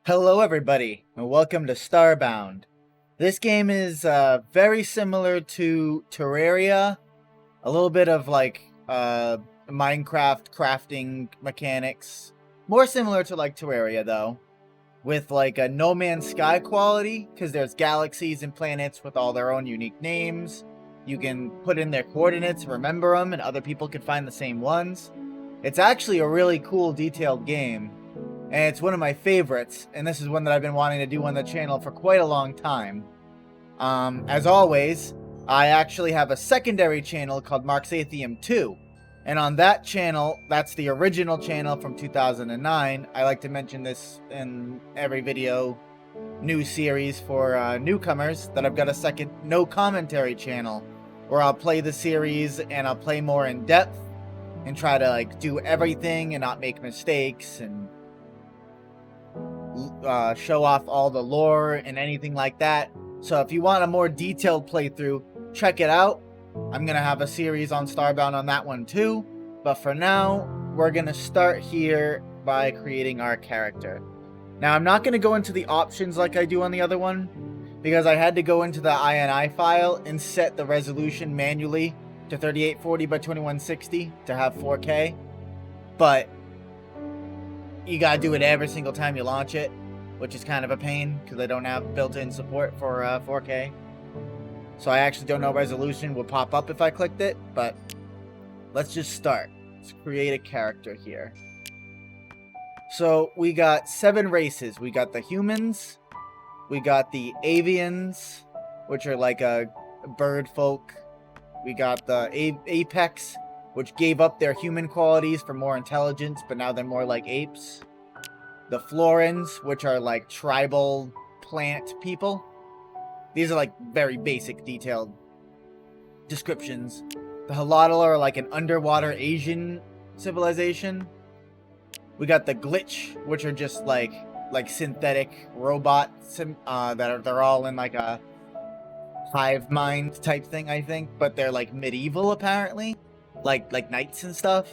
Hello everybody, and welcome to Starbound. This game is very similar to Terraria, a little bit of like Minecraft crafting mechanics. More similar to like Terraria though, with like a No Man's Sky quality, because there's galaxies and planets with all their own unique names. You can put in their coordinates, remember them, and other people can find the same ones. It's actually a really cool, detailed game, and it's one of my favorites, and this is one that I've been wanting to do on the channel for quite a long time. As always, I actually have a secondary channel called MarxAthium 2, and on that channel, that's the original channel from 2009. I like to mention this in every video, new series for newcomers, that I've got a second no commentary channel where I'll play the series and I'll play more in depth and try to like do everything and not make mistakes and show off all the lore and anything like that. So if you want a more detailed playthrough, check it out. I'm gonna have a series on Starbound on that one too, but for now we're gonna start here by creating our character. Now I'm not gonna go into the options like I do on the other one, because I had to go into the INI file and set the resolution manually to 3840 by 2160 to have 4K, but you gotta do it every single time you launch it, which is kind of a pain because I don't have built-in support for 4K. So I actually don't know resolution would pop up if I clicked it, but let's just start. Let's create a character here. So we got 7 races. We got the humans, we got the avians, which are like a bird folk. We got the apex, which gave up their human qualities for more intelligence, but now they're more like apes. The Florins, which are like tribal plant people. These are like very basic, detailed descriptions. The Halotl are like an underwater Asian civilization. We got the Glitch, which are just like synthetic robots they're all in like a hive mind type thing, I think, but they're like medieval apparently, like knights and stuff.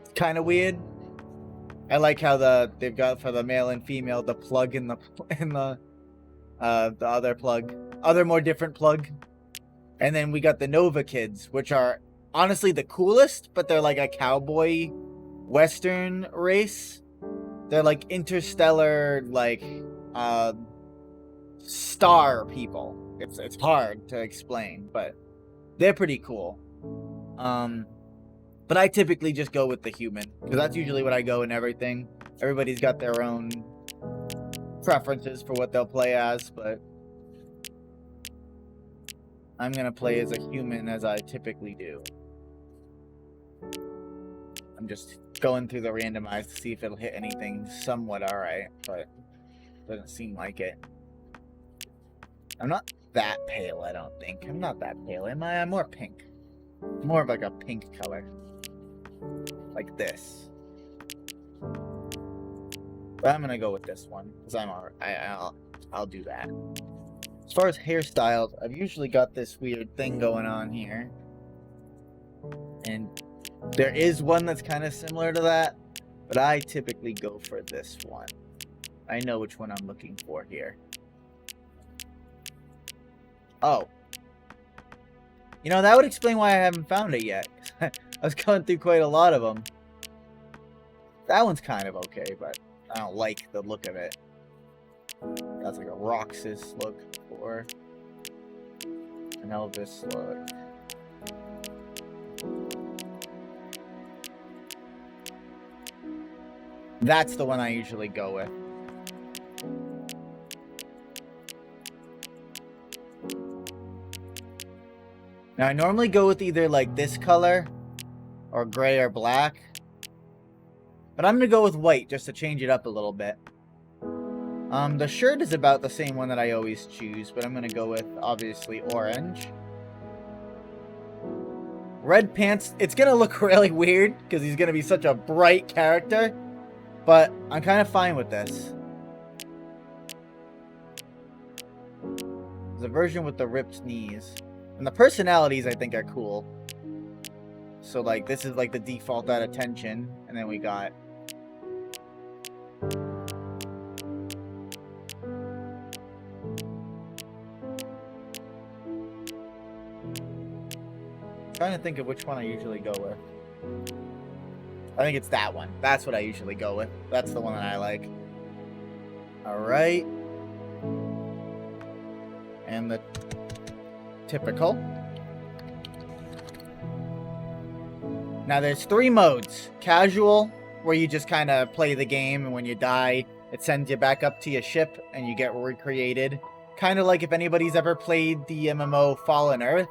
It's kind of weird. I like how they've got for the male and female the plug in the other more different plug. And then we got the Nova Kids, which are honestly the coolest, but they're like a cowboy western race. They're like interstellar, like star people. It's hard to explain, but they're pretty cool. But I typically just go with the human, because that's usually what I go in everything. Everybody's got their own preferences for what they'll play as, but I'm gonna play as a human as I typically do. I'm just going through the randomize to see if it'll hit anything somewhat alright, but doesn't seem like it. I'm not that pale, I don't think. I'm not that pale, am I? I'm more pink. More of like a pink color. Like this. But I'm gonna go with this one, because I'll do that. As far as hairstyles, I've usually got this weird thing going on here. And there is one that's kind of similar to that, but I typically go for this one. I know which one I'm looking for here. Oh. You know, that would explain why I haven't found it yet. I was going through quite a lot of them. That one's kind of okay, but I don't like the look of it. That's like a Roxas look or an Elvis look. That's the one I usually go with. Now, I normally go with either like this color or gray or black, but I'm going to go with white just to change it up a little bit. The shirt is about the same one that I always choose, but I'm going to go with, obviously, orange. Red pants, it's going to look really weird because he's going to be such a bright character, but I'm kind of fine with this. There's a version with the ripped knees. And the personalities, I think, are cool. So, like, this is, like, the default at attention. And then we got trying to think of which one I usually go with. I think it's that one. That's what I usually go with. That's the one that I like. Alright. And the typical. Now there's 3 modes. Casual, where you just kind of play the game, and when you die, it sends you back up to your ship, and you get recreated. Kind of like if anybody's ever played the MMO Fallen Earth,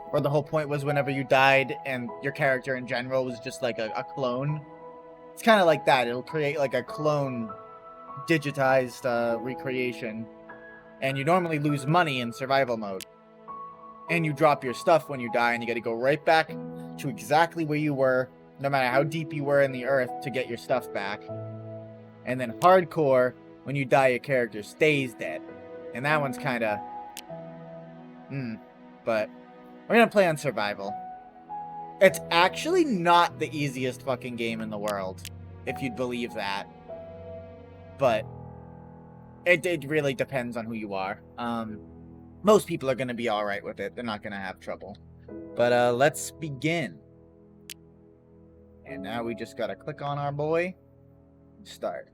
where the whole point was whenever you died, and your character in general was just like a clone. It's kind of like that. It'll create like a clone digitized recreation. And you normally lose money in survival mode. And you drop your stuff when you die, and you got to go right back to exactly where you were, no matter how deep you were in the earth, to get your stuff back. And then hardcore, when you die, your character stays dead. And that one's kind of... But we're going to play on survival. It's actually not the easiest fucking game in the world, if you'd believe that. But it really depends on who you are. Most people are going to be alright with it. They're not going to have trouble. But let's begin. And now we just got to click on our boy and start.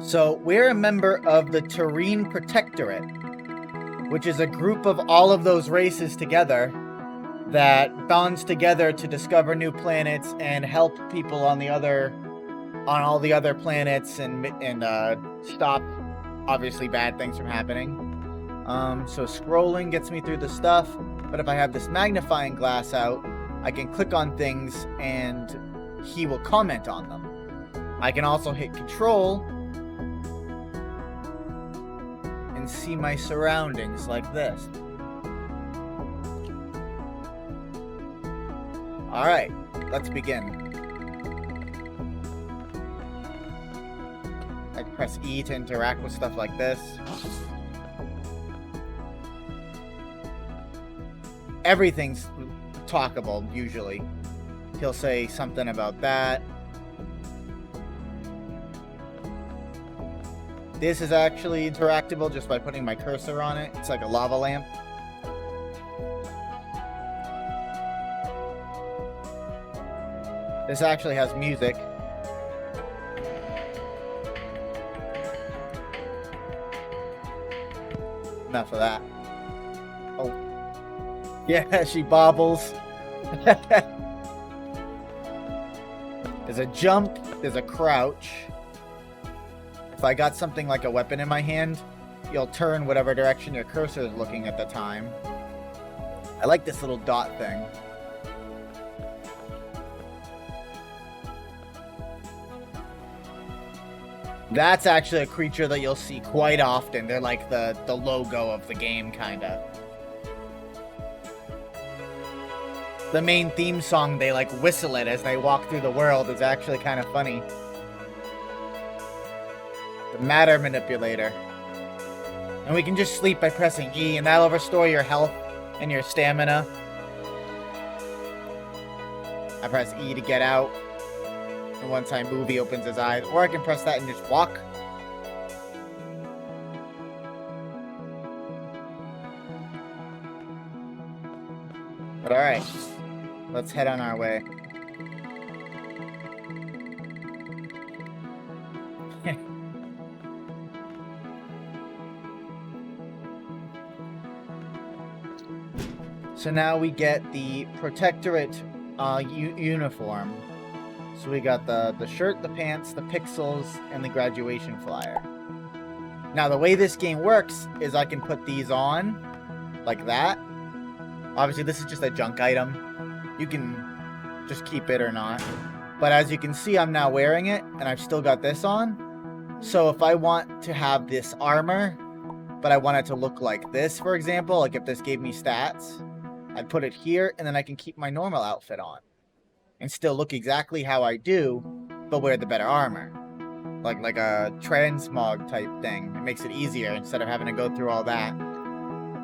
So, we're a member of the Terrene Protectorate, which is a group of all of those races together that bonds together to discover new planets and help people on all the other planets and stop, obviously, bad things from happening. So scrolling gets me through the stuff, but if I have this magnifying glass out, I can click on things and he will comment on them. I can also hit Control and see my surroundings like this. Alright, let's begin. I can press E to interact with stuff like this. Everything's talkable, usually. He'll say something about that. This is actually interactable just by putting my cursor on it. It's like a lava lamp. This actually has music. Enough of that. Oh. Yeah, she bobbles. There's a jump. There's a crouch. If I got something like a weapon in my hand, you'll turn whatever direction your cursor is looking at the time. I like this little dot thing. That's actually a creature that you'll see quite often. They're like the logo of the game, kinda. The main theme song, they like whistle it as they walk through the world, is actually kind of funny. The Matter Manipulator. And we can just sleep by pressing E, and that'll restore your health and your stamina. I press E to get out. And once I move, he opens his eyes. Or I can press that and just walk. But alright. Let's head on our way. So now we get the Protectorate uniform. So we got the shirt, the pants, the pixels, and the graduation flyer. Now the way this game works is I can put these on, like that. Obviously this is just a junk item. You can just keep it or not. But as you can see, I'm now wearing it, and I've still got this on. So if I want to have this armor, but I want it to look like this, for example, like if this gave me stats, I'd put it here, and then I can keep my normal outfit on. And still look exactly how I do, but wear the better armor. Like a transmog type thing. It makes it easier instead of having to go through all that.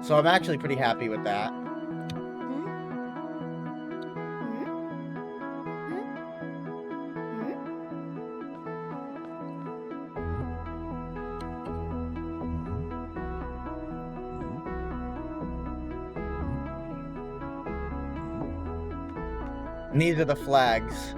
So I'm actually pretty happy with that. And these are the flags.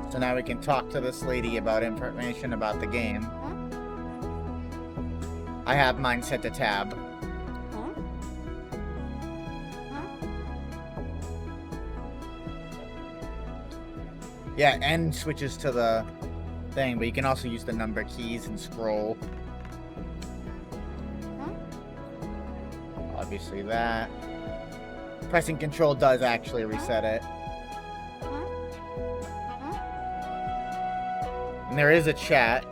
So now we can talk to this lady about information about the game. I have mine set to tab. Yeah, N switches to the thing, but you can also use the number keys and scroll. Obviously that. Pressing control does actually reset it. And there is a chat.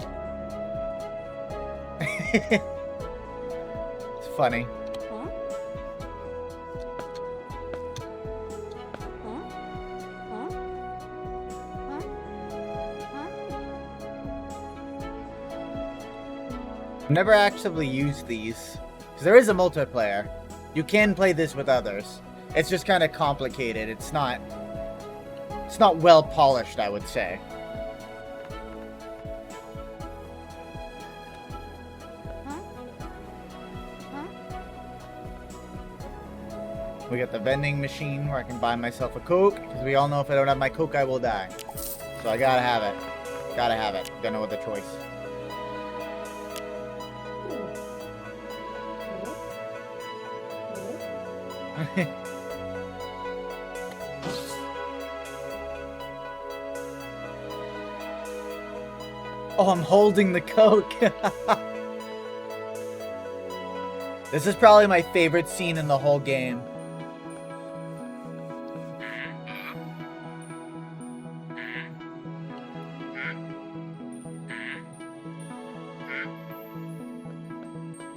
It's funny. I've never actually used these, because there is a multiplayer. You can play this with others. It's just kind of complicated. It's not well polished, I would say. We got the vending machine where I can buy myself a Coke, because we all know if I don't have my Coke, I will die. So I gotta have it. Gotta have it. Got no other choice. Oh, I'm holding the Coke. This is probably my favorite scene in the whole game.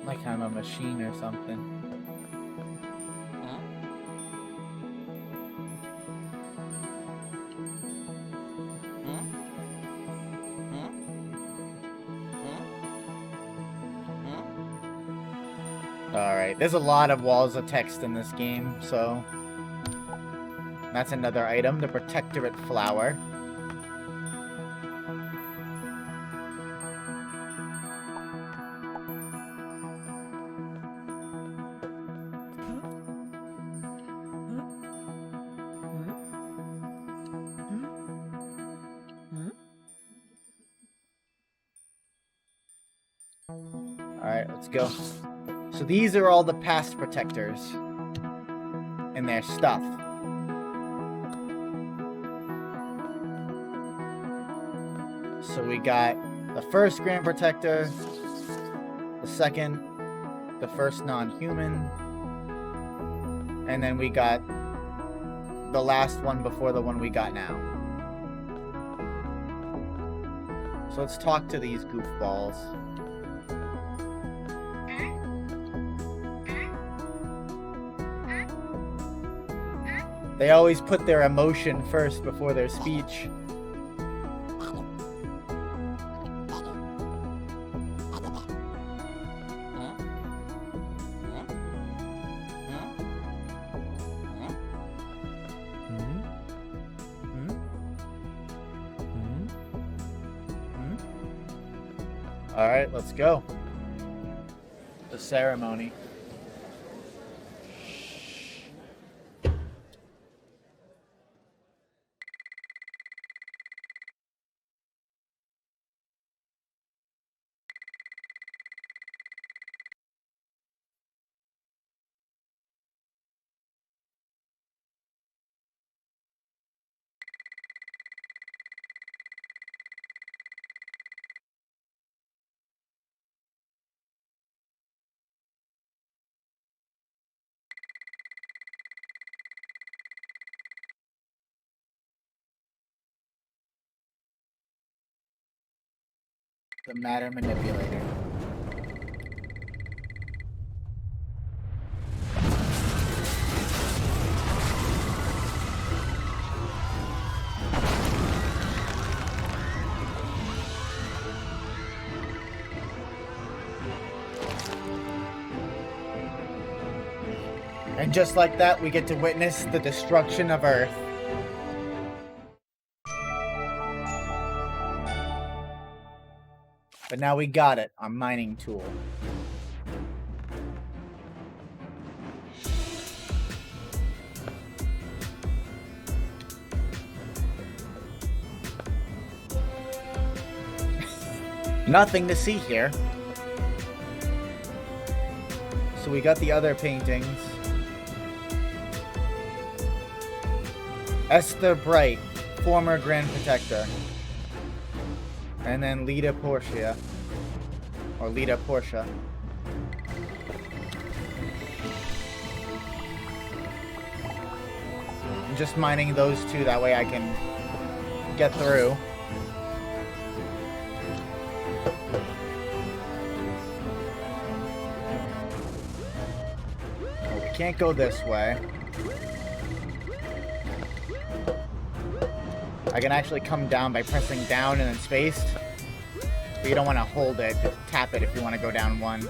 Like I'm a machine or something. Alright, there's a lot of walls of text in this game, so... That's another item, the Protectorate flower. Alright, let's go. So these are all the past protectors and their stuff. So we got the first Grand Protector, the second, the first non-human, and then we got the last one before the one we got now. So let's talk to these goofballs. They always put their emotion first before their speech. Alright, let's go. The ceremony. The Matter Manipulator. And just like that, we get to witness the destruction of Earth. But now we got it, our mining tool. Nothing to see here. So we got the other paintings. Esther Bright, former Grand Protector. And then Lita Portia. Or Lita Portia. I'm just mining those two, that way I can get through. We can't go this way. I can actually come down by pressing down and then spaced. But you don't want to hold it, just tap it if you want to go down one.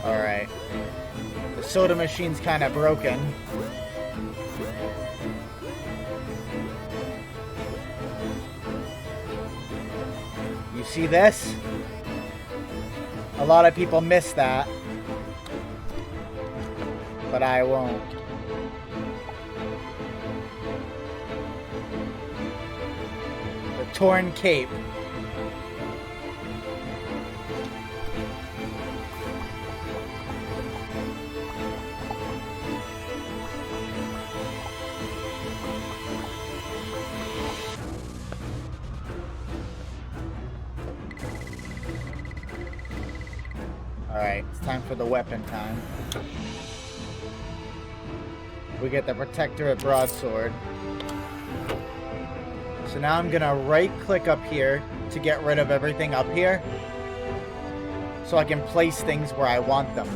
Alright. The soda machine's kind of broken. See this? A lot of people miss that, but I won't. The torn cape. Alright, it's time for the weapon time. We get the Protectorate broadsword. So now I'm gonna right click up here to get rid of everything up here, so I can place things where I want them.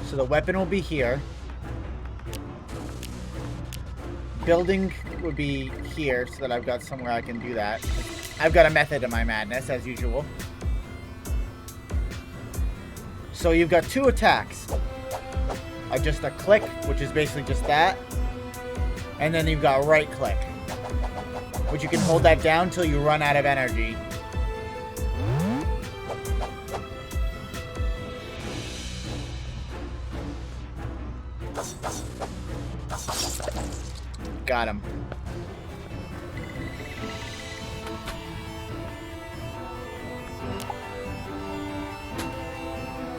So the weapon will be here. Building would be here, so that I've got somewhere I can do that. I've got a method to my madness, as usual. So you've got two attacks. Just a click, which is basically just that. And then you've got right click, which you can hold that down till you run out of energy. Got him.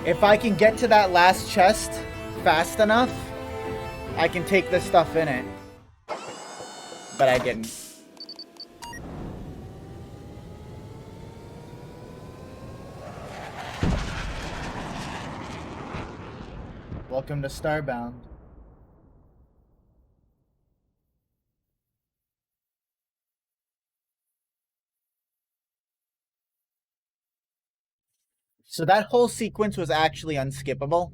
If I can get to that last chest fast enough, I can take this stuff in it. But I didn't. Welcome to Starbound. So that whole sequence was actually unskippable,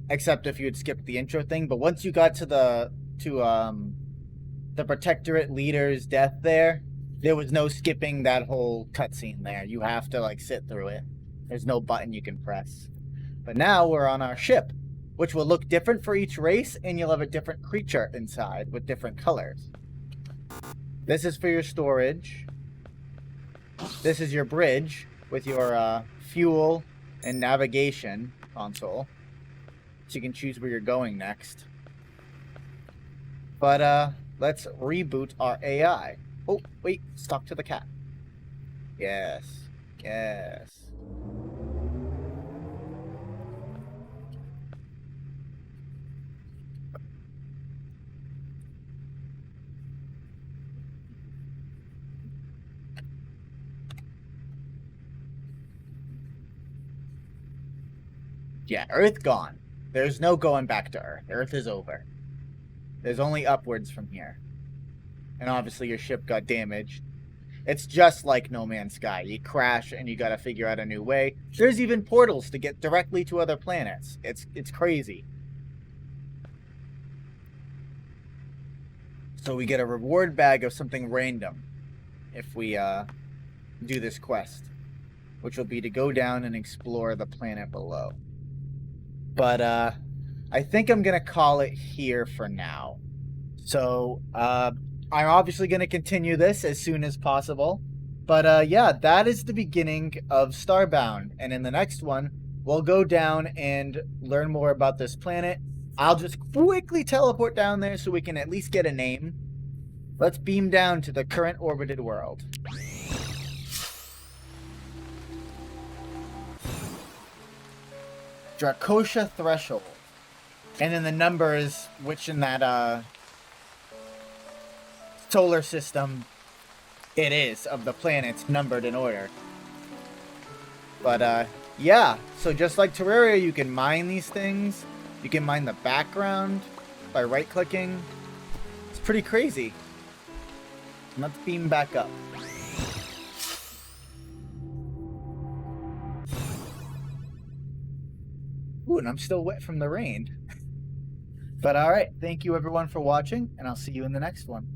except if you had skipped the intro thing. But once you got to the Protectorate leader's death there was no skipping that whole cutscene there. You have to like sit through it. There's no button you can press. But now we're on our ship, which will look different for each race, and you'll have a different creature inside with different colors. This is for your storage. This is your bridge with your fuel and navigation console, so you can choose where you're going next. But let's reboot our AI. Oh wait, talk to the cat. Yes, yes. Yeah, Earth gone. There's no going back to Earth. Earth is over. There's only upwards from here. And obviously your ship got damaged. It's just like No Man's Sky. You crash and you gotta figure out a new way. There's even portals to get directly to other planets. It's crazy. So we get a reward bag of something random if we do this quest, which will be to go down and explore the planet below. But I think I'm gonna call it here for now. So I'm obviously gonna continue this as soon as possible. But yeah, that is the beginning of Starbound, and in the next one, we'll go down and learn more about this planet. I'll just quickly teleport down there so we can at least get a name. Let's beam down to the current orbited world. Dracosia Threshold. And then the numbers, which in that solar system it is, of the planets numbered in order. But yeah, so just like Terraria, you can mine these things. You can mine the background by right-clicking. It's pretty crazy. Let's beam back up. Ooh, and I'm still wet from the rain. But alright, thank you everyone for watching, and I'll see you in the next one.